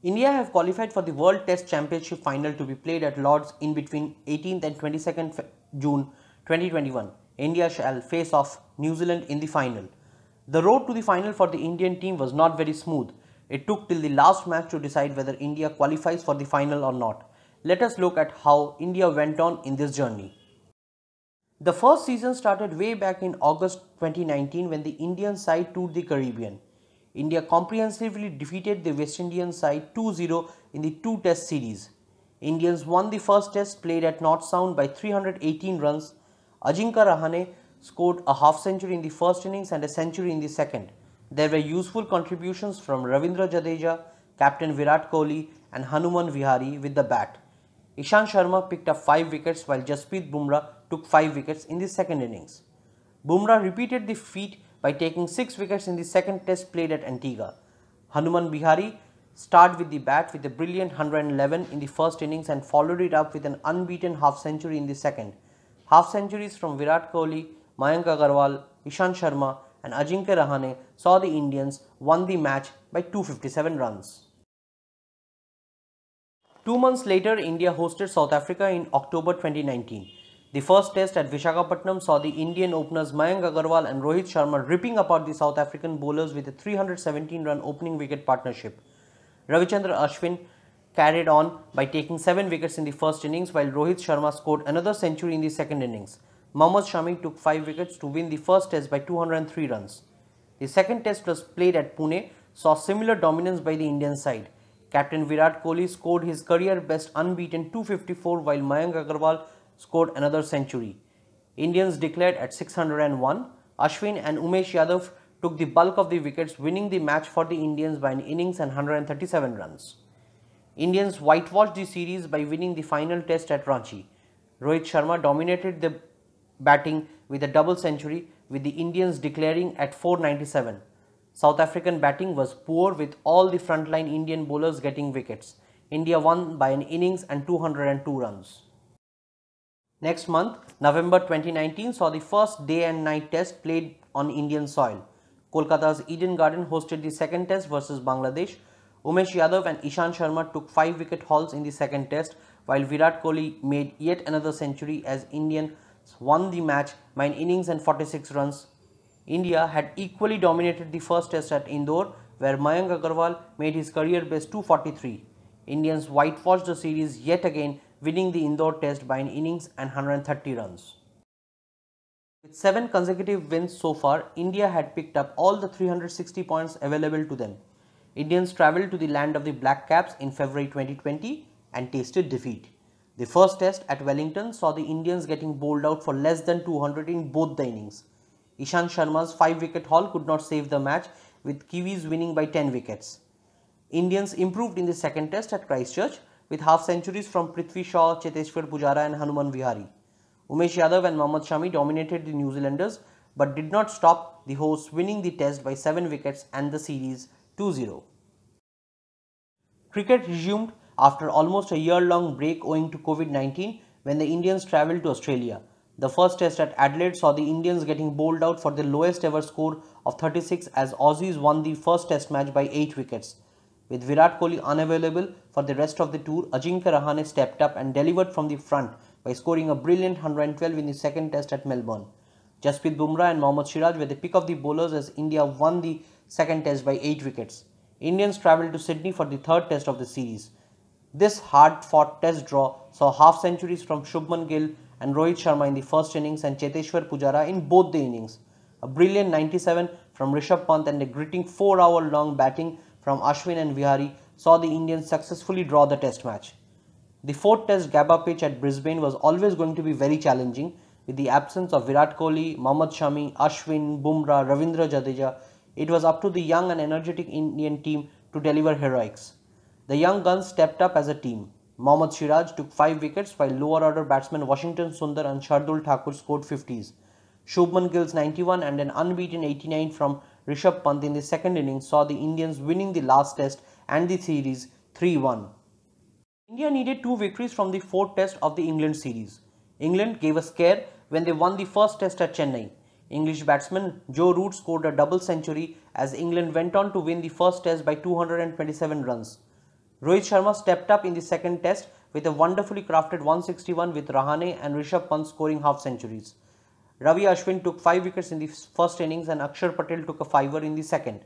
India have qualified for the World Test Championship final to be played at Lord's in between 18th and 22nd June 2021. India shall face off New Zealand in the final. The road to the final for the Indian team was not very smooth. It took till the last match to decide whether India qualifies for the final or not. Let us look at how India went on in this journey. The first season started way back in August 2019 when the Indian side toured the Caribbean. India comprehensively defeated the West Indian side 2-0 in the two-test series. Indians won the first test played at North Sound by 318 runs. Ajinkya Rahane scored a half century in the first innings and a century in the second. There were useful contributions from Ravindra Jadeja, captain Virat Kohli and Hanuman Vihari with the bat. Ishant Sharma picked up 5 wickets while Jasprit Bumrah took 5 wickets in the second innings. Bumrah repeated the feat by taking 6 wickets in the second test played at Antigua. Hanuman Vihari started with the bat with a brilliant 111 in the first innings and followed it up with an unbeaten half century in the second. Half centuries from Virat Kohli, Mayank Agarwal, Ishant Sharma and Ajinkya Rahane saw the Indians won the match by 257 runs. 2 months later, India hosted South Africa in October 2019. The first test at Visakhapatnam saw the Indian openers Mayank Agarwal and Rohit Sharma ripping apart the South African bowlers with a 317-run opening wicket partnership. Ravichandran Ashwin carried on by taking 7 wickets in the first innings while Rohit Sharma scored another century in the second innings. Mohammad Shami took 5 wickets to win the first test by 203 runs. The second test was played at Pune, saw similar dominance by the Indian side. Captain Virat Kohli scored his career best unbeaten 254 while Mayank Agarwal scored another century. Indians declared at 601. Ashwin and Umesh Yadav took the bulk of the wickets, winning the match for the Indians by an innings and 137 runs. Indians whitewashed the series by winning the final test at Ranchi. Rohit Sharma dominated the batting with a double century, with the Indians declaring at 497. South African batting was poor with all the frontline Indian bowlers getting wickets. India won by an innings and 202 runs. Next month, November 2019 saw the first day and night test played on Indian soil. Kolkata's Eden Garden hosted the second test versus Bangladesh. Umesh Yadav and Ishant Sharma took 5 wicket hauls in the second test, while Virat Kohli made yet another century as Indians won the match by an innings and 46 runs. India had equally dominated the first test at Indore, where Mayank Agarwal made his career best 243. Indians whitewashed the series yet again, winning the Indore test by an innings and 130 runs. With 7 consecutive wins so far, India had picked up all the 360 points available to them. Indians travelled to the land of the Black Caps in February 2020 and tasted defeat. The first test at Wellington saw the Indians getting bowled out for less than 200 in both the innings. Ishant Sharma's 5-wicket haul could not save the match, with Kiwis winning by 10 wickets. Indians improved in the second test at Christchurch with half centuries from Prithvi Shaw, Cheteshwar Pujara and Hanuman Vihari. Umesh Yadav and Mohammad Shami dominated the New Zealanders but did not stop the hosts winning the test by 7 wickets and the series 2-0. Cricket resumed after almost a year-long break owing to COVID-19 when the Indians travelled to Australia. The first test at Adelaide saw the Indians getting bowled out for the lowest ever score of 36 as Aussies won the first test match by 8 wickets. With Virat Kohli unavailable for the rest of the tour, Ajinkya Rahane stepped up and delivered from the front by scoring a brilliant 112 in the second test at Melbourne. Jasprit Bumrah and Mohammad Siraj were the pick of the bowlers as India won the second test by 8 wickets. Indians travelled to Sydney for the third test of the series. This hard-fought test draw saw half centuries from Shubman Gill and Rohit Sharma in the first innings and Cheteshwar Pujara in both the innings. A brilliant 97 from Rishabh Pant and a gritting 4-hour-long batting from Ashwin and Vihari saw the Indians successfully draw the test match. The fourth test Gabba pitch at Brisbane was always going to be very challenging. With the absence of Virat Kohli, Mohammad Shami, Ashwin, Bumrah, Ravindra Jadeja, it was up to the young and energetic Indian team to deliver heroics. The young guns stepped up as a team. Mohammad Siraj took 5 wickets while lower order batsmen Washington Sundar and Shardul Thakur scored 50s. Shubman Gill's 91 and an unbeaten 89 from Rishabh Pant in the second innings saw the Indians winning the last test and the series 3-1. India needed 2 victories from the fourth test of the England series. England gave a scare when they won the first test at Chennai. English batsman Joe Root scored a double century as England went on to win the first test by 227 runs. Rohit Sharma stepped up in the second test with a wonderfully crafted 161 with Rahane and Rishabh Pant scoring half centuries. Ravi Ashwin took 5 wickets in the first innings and Akshar Patel took a fiver in the second.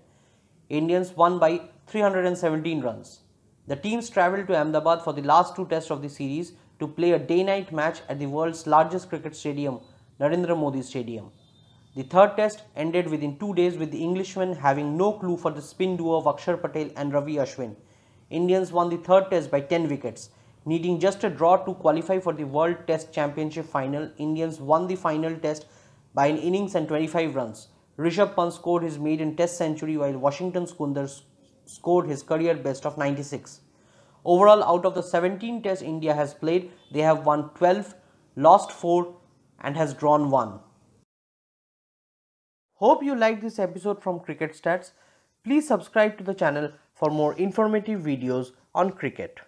Indians won by 317 runs. The teams travelled to Ahmedabad for the last two tests of the series to play a day-night match at the world's largest cricket stadium, Narendra Modi Stadium. The third test ended within 2 days with the Englishmen having no clue for the spin duo of Akshar Patel and Ravi Ashwin. Indians won the third test by 10 wickets. Needing just a draw to qualify for the World Test Championship final, Indians won the final test by an innings and 25 runs. Rishabh Pant scored his maiden test century while Washington Sundar scored his career best of 96. Overall, out of the 17 tests India has played, they have won 12, lost 4 and has drawn 1. Hope you liked this episode from Cricket Stats. Please subscribe to the channel for more informative videos on cricket.